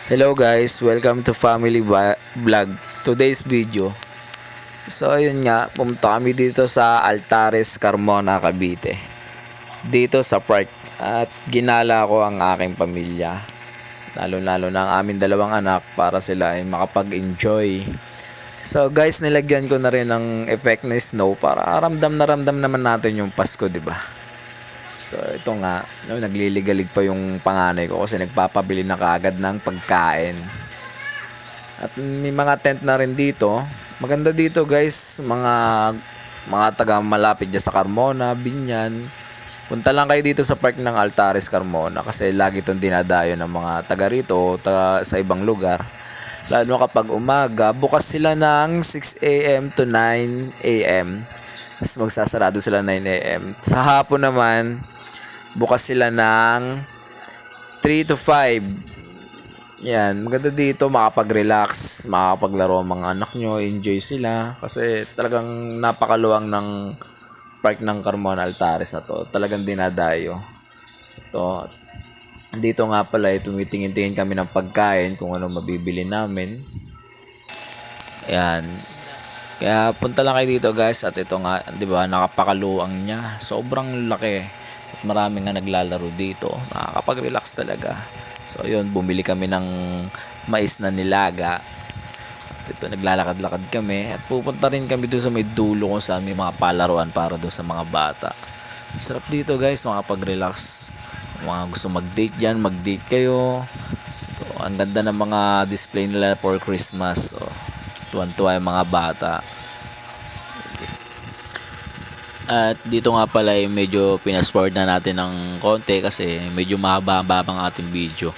Hello guys, welcome to Family Vlog. Today's video. So ayun nga, pumunta kami dito sa Altares, Carmona, Cavite. Dito sa park at ginala ko ang aking pamilya. Lalo-lalo na ang aming dalawang anak para sila ay makapag-enjoy. So guys, nilagyan ko na rin ng effect na snow para ramdam naman natin yung Pasko, di ba? So ito nga, nagliligalig pa yung panganay ko kasi nagpapabili na kaagad ng pagkain. At may mga tent na rin dito. Maganda dito guys, mga taga malapit dyan sa Carmona, Binyan. Punta lang kayo dito sa park ng Altares, Carmona kasi lagi itong dinadayo ng mga taga rito, sa ibang lugar. Lalo kapag umaga, bukas sila ng 6 a.m. to 9 a.m. Tapos magsasarado sila 9 a.m. Sa hapon naman, bukas sila ng 3 to 5. Yan, maganda dito makapag-relax, makapaglaro ang mga anak nyo, enjoy sila. Kasi talagang napakaluwang ng park ng Carmona Altares na to. Talagang dinadayo. Ito, dito nga pala, tumitingin-tingin kami ng pagkain kung ano mabibili namin. Yan. Kaya punta lang kayo dito guys at ito nga, 'di ba, nakapakaluwang niya. Sobrang laki. At marami nga naglalaro dito. Nakakapag-relax talaga. So yun, bumili kami ng mais na nilaga. At ito, naglalakad-lakad kami. At pupunta rin kami doon sa may dulo kung saan may mga palaruan para doon sa mga bata. Sarap dito guys, makapag-relax. Mga gusto mag-date dyan, mag-date kayo. Ito, ang ganda ng mga display nila for Christmas. So, tuwan-tuwa yung mga bata. At dito nga pala ay medyo pinasport na natin ng konti kasi medyo mahaba-haba ang ating video.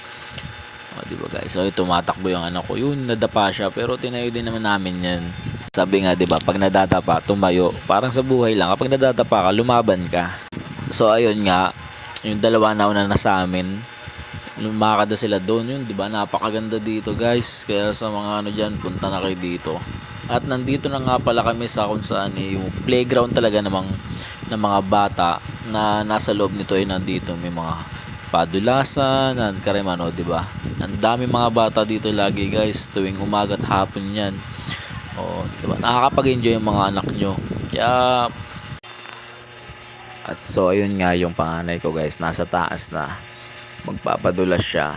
O, diba guys? So tumatakbo yung anak ko. Yun, nadapa siya pero tinayo din naman namin yan. Sabi nga, diba, pag nadadapa, tumayo. Parang sa buhay lang, kapag nadadapa ka, lumaban ka. So ayun nga, yung dalawa na una na sa amin, lumakad na sila doon. Yun, diba, napakaganda dito guys. Kaya sa mga ano dyan, punta na kayo dito. At nandito na nga pala kami sa kung saan yung playground talaga ng mga bata na nasa loob nito ay nandito. May mga padulasan, karimano, di ba? Ang dami mga bata dito lagi guys, tuwing umaga at hapon yan. O, di ba? Nakakapag-enjoy yung mga anak nyo. Kaya, at so ayun nga yung panganay ko guys, nasa taas na. Magpapadulas siya.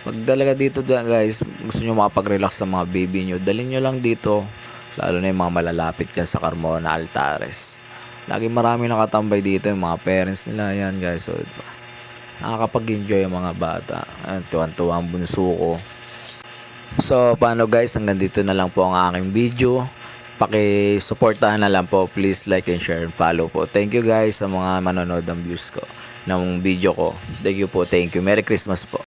Pag talaga dito guys, gusto nyo makapag-relax sa mga baby nyo, dalhin nyo lang dito. Lalo na yung mga malalapit dyan sa Carmona Altares. Lagi marami nakatambay dito yung mga parents nila. Yan guys, so diba, nakakapag-enjoy yung mga bata. Tuwan-tuwa ang bunso ko. So paano guys, hanggang dito na lang po ang aking video. Paki-suportahan na lang po. Please like and share and follow po. Thank you guys sa mga manonood ng views ko, ng video ko. Thank you po, thank you. Merry Christmas po.